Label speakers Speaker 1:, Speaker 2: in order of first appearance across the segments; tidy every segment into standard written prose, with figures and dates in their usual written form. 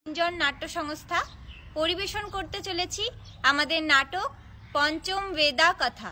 Speaker 1: জন নাট্য সংস্থা পরিবেশন করতে চলেছি আমাদের নাটক পঞ্চম বেদা কথা।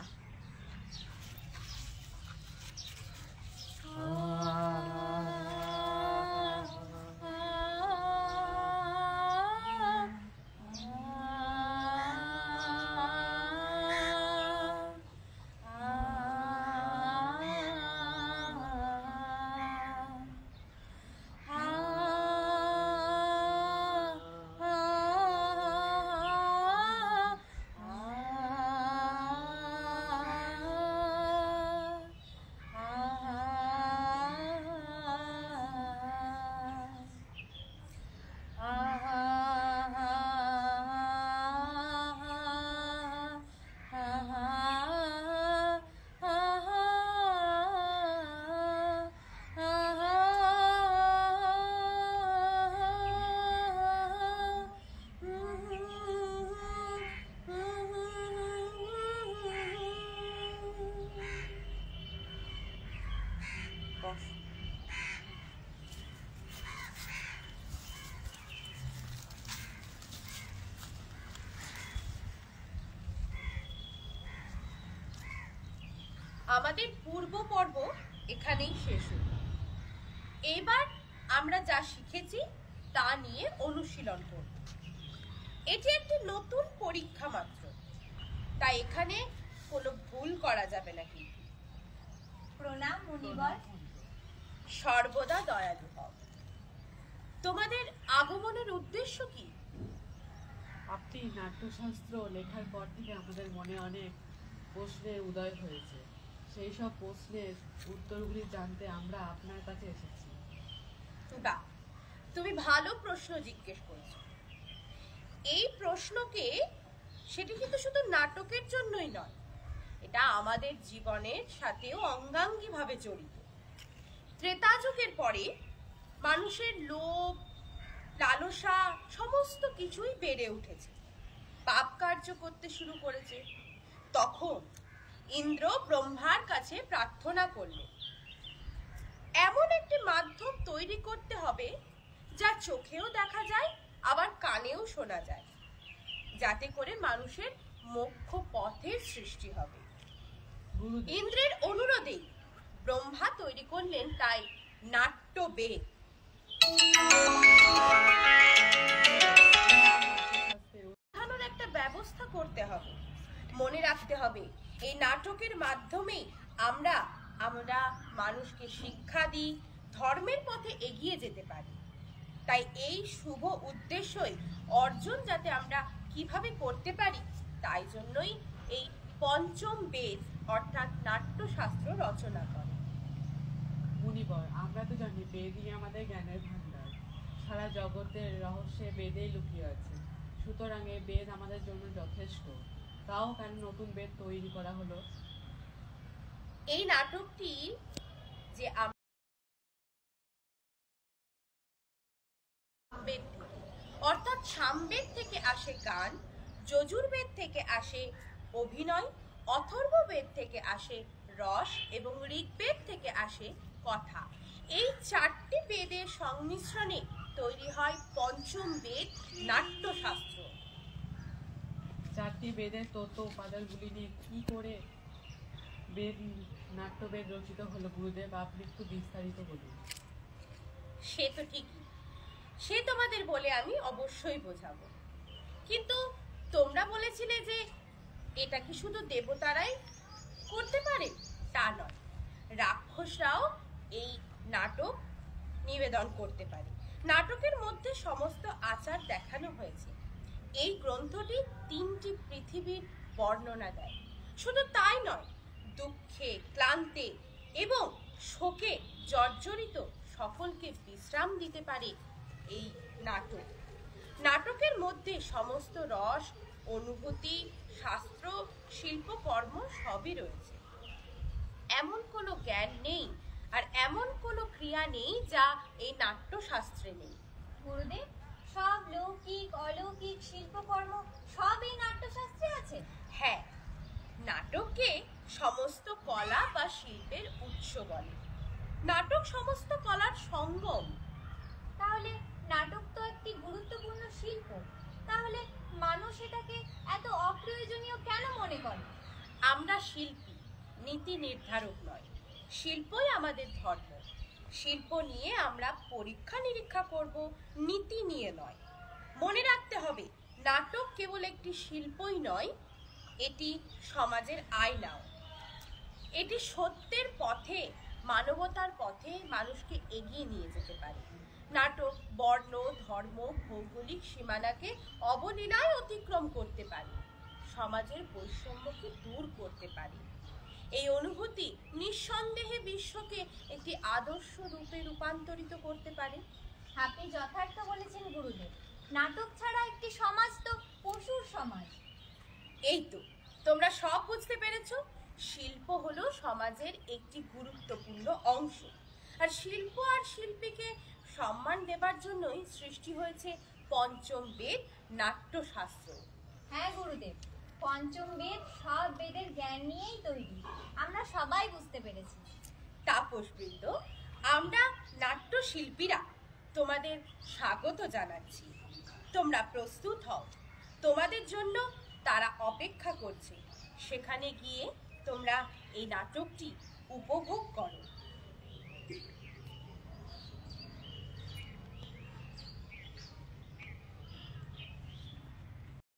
Speaker 2: আমাদের পূর্ব পর্ব এখানেই শেষ হল। এবার আমরা যা শিখেছি তা নিয়ে অনুশীলন করব। এটি একটি নতুন পরীক্ষা মাত্র, তাই এখানে কোনো ভুল করা যাবে না। কিন্তু
Speaker 1: প্রণাম মুনিবর।
Speaker 2: সর্বদা দয়ালু হও। তোমাদের আগমনের উদ্দেশ্য কি?
Speaker 3: আপনি নাট্যশাস্ত্র লেখার পর থেকে আমাদের মনে অনেক প্রশ্নের উদয় হয়েছে। সেই সব প্রশ্নের উত্তরগুলি জানতে আমরা আপনার কাছে এসেছি।
Speaker 2: বাহ, তুমি ভালো প্রশ্ন জিজ্ঞেস করেছো। এই প্রশ্নকে সেটি কিন্তু শুধু নাটকের জন্যই নয়, এটা আমাদের জীবনের সাথেও অঙ্গাঙ্গিভাবে জড়িত। ত্রেতা যুগের পরে মানুষের লোভ, লালসা সমস্ত কিছুই বেড়ে উঠেছে, পাপ কার্য করতে শুরু করেছে। তখন ইন্দ্র ব্রহ্মার কাছে প্রার্থনা করলেন, এমন একটি মাধ্যম তৈরি করতে হবে যা চোখেও দেখা যায় আবার কানেও শোনা যায়, যাতে করে মানুষের মোক্ষ পথের সৃষ্টি হবে। ইন্দ্রের অনুরোধেই ব্রহ্মা তৈরি করলেন তাই নাট্যবেদ। একটা ব্যবস্থা করতে হবে। মনে রাখতে হবে এই নাটকের মাধ্যমে আমরা মানুষকে শিক্ষা দিই, ধর্মের পথে এগিয়ে যেতে পারি। তাই এই শুভ উদ্দেশ্যই অর্জন যাতে আমরা কিভাবে করতে পারি, তাই জন্যই এই পঞ্চম বেদ অর্থাৎ নাট্যশাস্ত্র রচনা করে।
Speaker 3: মুনিবর, আমরা তো জানি বেদই আমাদের জ্ঞানের ভান্ডার। সারা জগতের রহস্যে বেদেই লুকিয়ে আছে। সুতরাং এই বেদ আমাদের জন্য যথেষ্ট। তাও কেন নতুন বেদ তৈরি করা হলো?
Speaker 2: এই নাটকটি যে অর্থাৎ সামবেদ থেকে আসে গান, যজুর্বেদ থেকে আসে অভিনয়, অথর্ববেদ থেকে আসে রস এবং ঋগ্বেদ থেকে আসে কথা। এই চারটি বেদের সংমিশ্রণে তৈরি হয় পঞ্চম বেদ নাট্যশাস্ত্র।
Speaker 3: চারটি বেদের তত্ত্ব উপাদানগুলি নিয়ে কি করে বেদ নাট্যবেদ রচিত হলো গুরুদেব? আপনি একটু বিস্তারিত বলুন।
Speaker 2: সে তো ঠিকই, সে তোমাদের বলে আমি অবশ্যই বোঝাবো। কিন্তু তোমরা বলেছিলে যে এটা কি শুধু দেবতারাই করতে পারে? তা নয়, রাক্ষসরাও এই নাটক নিবেদন করতে পারে। নাটকের মধ্যে সমস্ত আচার দেখানো হয়েছে। এই গ্রন্থটি 3টি পৃথিবীর বর্ণনা দেয়। শুধু তাই নয়, দুঃখে, ক্লান্তে এবং শোকে জর্জরিত সকলকে বিশ্রাম দিতে পারে এই নাটক। নাটকের মধ্যে সমস্ত রস, অনুভূতি, শাস্ত্র, শিল্পকর্ম সবই রয়েছে। এমন কোনো জ্ঞান নেই আর এমন কোনো ক্রিয়া নেই যা এই নাট্যশাস্ত্রে নেই।
Speaker 1: গুরুদেব, সব লৌকিক অলৌকিক শিল্পকর্ম সব এই নাট্যশাস্ত্রে আছে?
Speaker 2: হ্যাঁ, নাটককে সমস্ত কলা বা শিল্পের উৎস বলে। নাটক সমস্ত কলার সঙ্গম।
Speaker 1: তাহলে নাটক তো একটি গুরুত্বপূর্ণ সেটাকে এত অপ্রয়োজনীয় কেন মনে করে?
Speaker 2: আমরা শিল্পী, নীতি নির্ধারক নয়। শিল্পই আমাদের ধর্ম। শিল্প নিয়ে আমরা পরীক্ষা নিরীক্ষা করব, নীতি নিয়ে নয়। মনে রাখতে হবে, নাটক কেবল একটি শিল্পই নয়, এটি সমাজের আয়নাও। এটি সত্যের পথে, মানবতার পথে মানুষকে এগিয়ে নিয়ে যেতে পারে। নাটক বর্ণ, ধর্ম, ভৌগোলিক সীমানাকে অবলীলায় অতিক্রম করতে পারে, সমাজের বৈষম্যকে দূর করতে পারে। এই অনুভূতি নিঃসন্দেহে বিশ্বকে একটি আদর্শ রূপে রূপান্তরিত করতে পারে।
Speaker 1: আপনি যথার্থ বলেছেন গুরুদেব। নাটক ছাড়া একটি সমাজ তো পশুর সমাজ।
Speaker 2: এই তো, তোমরা সব বুঝতে পেরেছো। শিল্প হলো সমাজের একটি গুরুত্বপূর্ণ অংশ, আর শিল্প আর শিল্পীকে সম্মান দেবার জন্যই সৃষ্টি হয়েছে পঞ্চম বেদ, নাট্যশাস্ত্র।
Speaker 1: হ্যাঁ গুরুদেব, পঞ্চম বেদ সব বেদের জ্ঞান নিয়েই তৈরি, আমরা সবাই বুঝতে পেরেছি।
Speaker 2: তাপসবৃন্দ, আমরা নাট্যশিল্পীরা তোমাদের স্বাগত জানাচ্ছি। তোমরা প্রস্তুত হও, তোমাদের জন্য তারা অপেক্ষা করছে। সেখানে গিয়ে তোমরা এই নাটকটি উপভোগ করো।